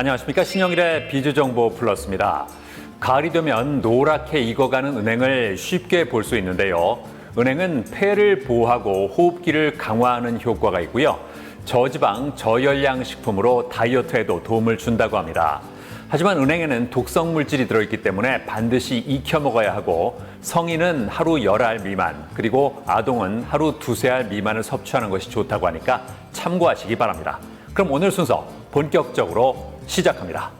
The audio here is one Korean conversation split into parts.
안녕하십니까. 신영일의 비주정보 플러스입니다. 가을이 되면 노랗게 익어가는 은행을 쉽게 볼 수 있는데요. 은행은 폐를 보호하고 호흡기를 강화하는 효과가 있고요. 저지방, 저열량 식품으로 다이어트에도 도움을 준다고 합니다. 하지만 은행에는 독성 물질이 들어있기 때문에 반드시 익혀 먹어야 하고 성인은 하루 10알 미만, 그리고 아동은 하루 2~3알 미만을 섭취하는 것이 좋다고 하니까 참고하시기 바랍니다. 그럼 오늘 순서 본격적으로 시작합니다.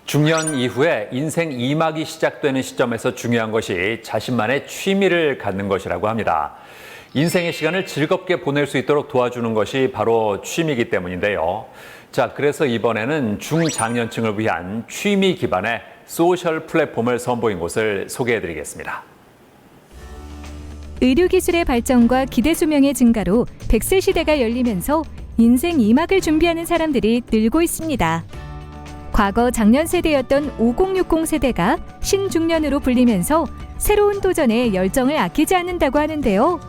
중년 이후에 인생 2막이 시작되는 시점에서 중요한 것이 자신만의 취미를 갖는 것이라고 합니다. 인생의 시간을 즐겁게 보낼 수 있도록 도와주는 것이 바로 취미이기 때문인데요. 자, 그래서 이번에는 중장년층을 위한 취미 기반의 소셜 플랫폼을 선보인 곳을 소개해드리겠습니다. 의료기술의 발전과 기대 수명의 증가로 100세 시대가 열리면서 인생 2막을 준비하는 사람들이 늘고 있습니다. 과거 장년 세대였던 5060 세대가 신중년으로 불리면서 새로운 도전에 열정을 아끼지 않는다고 하는데요.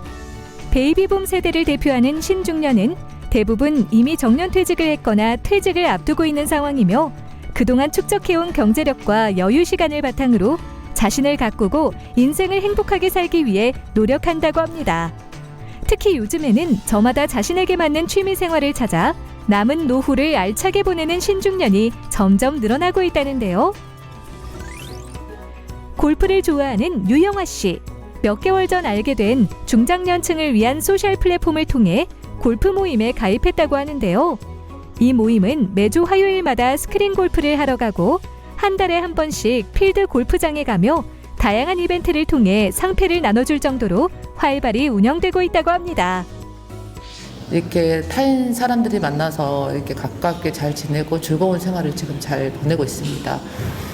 베이비붐 세대를 대표하는 신중년은 대부분 이미 정년퇴직을 했거나 퇴직을 앞두고 있는 상황이며 그동안 축적해온 경제력과 여유 시간을 바탕으로 자신을 가꾸고 인생을 행복하게 살기 위해 노력한다고 합니다. 특히 요즘에는 저마다 자신에게 맞는 취미 생활을 찾아 남은 노후를 알차게 보내는 신중년이 점점 늘어나고 있다는데요. 골프를 좋아하는 유영아 씨. 몇 개월 전 알게 된 중장년층을 위한 소셜 플랫폼을 통해 골프 모임에 가입했다고 하는데요. 이 모임은 매주 화요일마다 스크린 골프를 하러 가고 한 달에 한 번씩 필드 골프장에 가며 다양한 이벤트를 통해 상패를 나눠줄 정도로 활발히 운영되고 있다고 합니다. 이렇게 타인 사람들이 만나서 이렇게 가깝게 잘 지내고 즐거운 생활을 지금 잘 보내고 있습니다.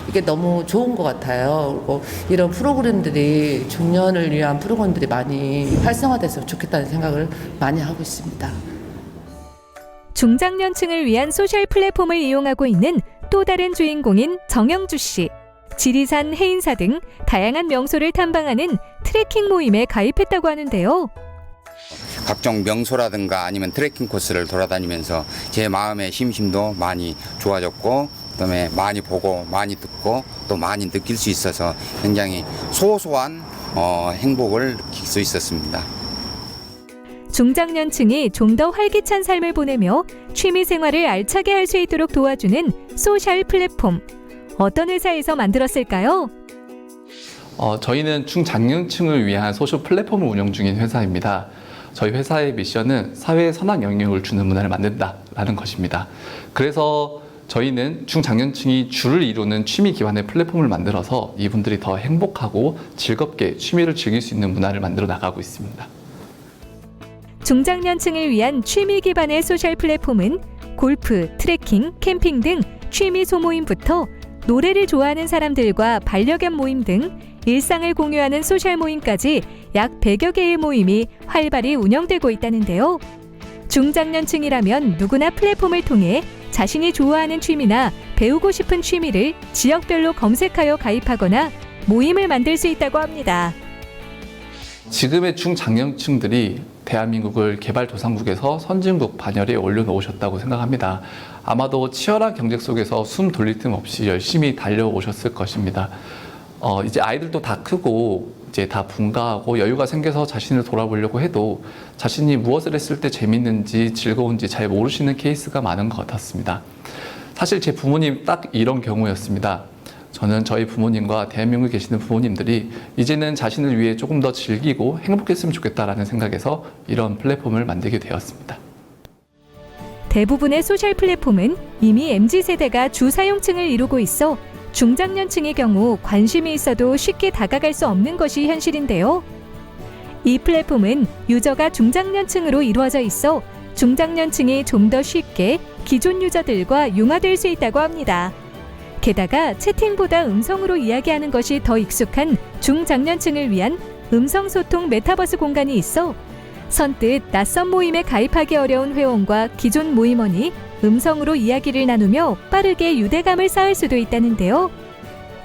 이게 너무 좋은 것 같아요. 그리고 이런 프로그램들이 중년을 위한 프로그램들이 많이 활성화돼서 좋겠다는 생각을 많이 하고 있습니다. 중장년층을 위한 소셜 플랫폼을 이용하고 있는 또 다른 주인공인 정영주 씨. 지리산, 해인사 등 다양한 명소를 탐방하는 트레킹 모임에 가입했다고 하는데요. 각종 명소라든가 아니면 트레킹 코스를 돌아다니면서 제 마음의 심심도 많이 좋아졌고, 그다음에 많이 보고 많이 듣고 또 많이 느낄 수 있어서 굉장히 소소한 행복을 느낄 수 있었습니다. 중장년층이 좀 더 활기찬 삶을 보내며 취미 생활을 알차게 할 수 있도록 도와주는 소셜 플랫폼. 어떤 회사에서 만들었을까요? 저희는 중장년층을 위한 소셜 플랫폼을 운영 중인 회사입니다. 저희 회사의 미션은 사회에 선한 영향을 주는 문화를 만든다라는 것입니다. 그래서 저희는 중장년층이 주를 이루는 취미 기반의 플랫폼을 만들어서 이분들이 더 행복하고 즐겁게 취미를 즐길 수 있는 문화를 만들어 나가고 있습니다. 중장년층을 위한 취미 기반의 소셜 플랫폼은 골프, 트레킹, 캠핑 등 취미 소모임부터 노래를 좋아하는 사람들과 반려견 모임 등 일상을 공유하는 소셜 모임까지 약 100여 개의 모임이 활발히 운영되고 있다는데요. 중장년층이라면 누구나 플랫폼을 통해 자신이 좋아하는 취미나 배우고 싶은 취미를 지역별로 검색하여 가입하거나 모임을 만들 수 있다고 합니다. 지금의 중장년층들이 대한민국을 개발도상국에서 선진국 반열에 올려놓으셨다고 생각합니다. 아마도 치열한 경쟁 속에서 숨 돌릴 틈 없이 열심히 달려오셨을 것입니다. 이제 아이들도 다 크고 이제 다 분가하고 여유가 생겨서 자신을 돌아보려고 해도 자신이 무엇을 했을 때 재밌는지 즐거운지 잘 모르시는 케이스가 많은 것 같았습니다. 사실 제 부모님 딱 이런 경우였습니다. 저는 저희 부모님과 대한민국에 계시는 부모님들이 이제는 자신을 위해 조금 더 즐기고 행복했으면 좋겠다라는 생각에서 이런 플랫폼을 만들게 되었습니다. 대부분의 소셜 플랫폼은 이미 MZ세대가 주 사용층을 이루고 있어 중장년층의 경우 관심이 있어도 쉽게 다가갈 수 없는 것이 현실인데요. 이 플랫폼은 유저가 중장년층으로 이루어져 있어 중장년층이 좀 더 쉽게 기존 유저들과 융화될 수 있다고 합니다. 게다가 채팅보다 음성으로 이야기하는 것이 더 익숙한 중장년층을 위한 음성소통 메타버스 공간이 있어 선뜻 낯선 모임에 가입하기 어려운 회원과 기존 모임원이 음성으로 이야기를 나누며 빠르게 유대감을 쌓을 수도 있다는데요.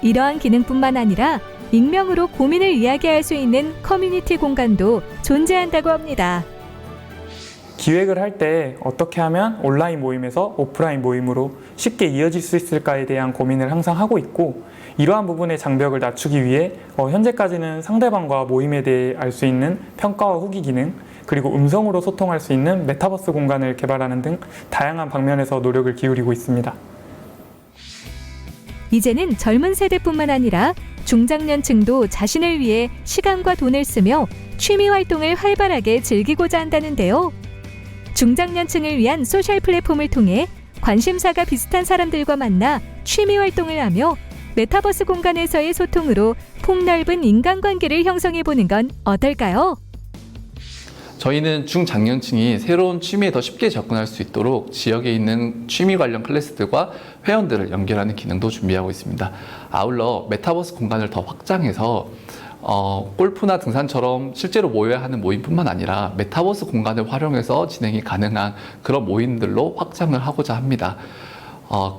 이러한 기능뿐만 아니라 익명으로 고민을 이야기할 수 있는 커뮤니티 공간도 존재한다고 합니다. 기획을 할 때 어떻게 하면 온라인 모임에서 오프라인 모임으로 쉽게 이어질 수 있을까에 대한 고민을 항상 하고 있고, 이러한 부분의 장벽을 낮추기 위해 현재까지는 상대방과 모임에 대해 알 수 있는 평가와 후기 기능, 그리고 음성으로 소통할 수 있는 메타버스 공간을 개발하는 등 다양한 방면에서 노력을 기울이고 있습니다. 이제는 젊은 세대뿐만 아니라 중장년층도 자신을 위해 시간과 돈을 쓰며 취미 활동을 활발하게 즐기고자 한다는데요. 중장년층을 위한 소셜 플랫폼을 통해 관심사가 비슷한 사람들과 만나 취미 활동을 하며 메타버스 공간에서의 소통으로 폭넓은 인간관계를 형성해보는 건 어떨까요? 저희는 중장년층이 새로운 취미에 더 쉽게 접근할 수 있도록 지역에 있는 취미 관련 클래스들과 회원들을 연결하는 기능도 준비하고 있습니다. 아울러 메타버스 공간을 더 확장해서 골프나 등산처럼 실제로 모여야 하는 모임뿐만 아니라 메타버스 공간을 활용해서 진행이 가능한 그런 모임들로 확장을 하고자 합니다.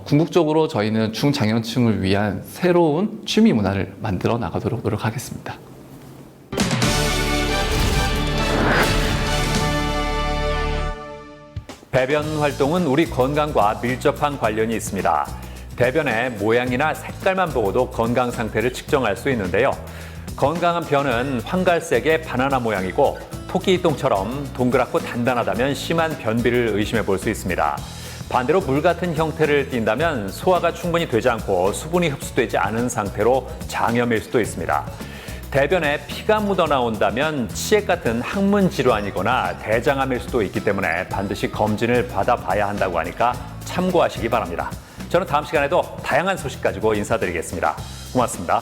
궁극적으로 저희는 중장년층을 위한 새로운 취미 문화를 만들어 나가도록 노력하겠습니다. 배변 활동은 우리 건강과 밀접한 관련이 있습니다. 대변의 모양이나 색깔만 보고도 건강 상태를 측정할 수 있는데요. 건강한 변은 황갈색의 바나나 모양이고 토끼똥처럼 동그랗고 단단하다면 심한 변비를 의심해 볼 수 있습니다. 반대로 물 같은 형태를 띈다면 소화가 충분히 되지 않고 수분이 흡수되지 않은 상태로 장염일 수도 있습니다. 대변에 피가 묻어나온다면 치액 같은 항문 질환이거나 대장암일 수도 있기 때문에 반드시 검진을 받아봐야 한다고 하니까 참고하시기 바랍니다. 저는 다음 시간에도 다양한 소식 가지고 인사드리겠습니다. 고맙습니다.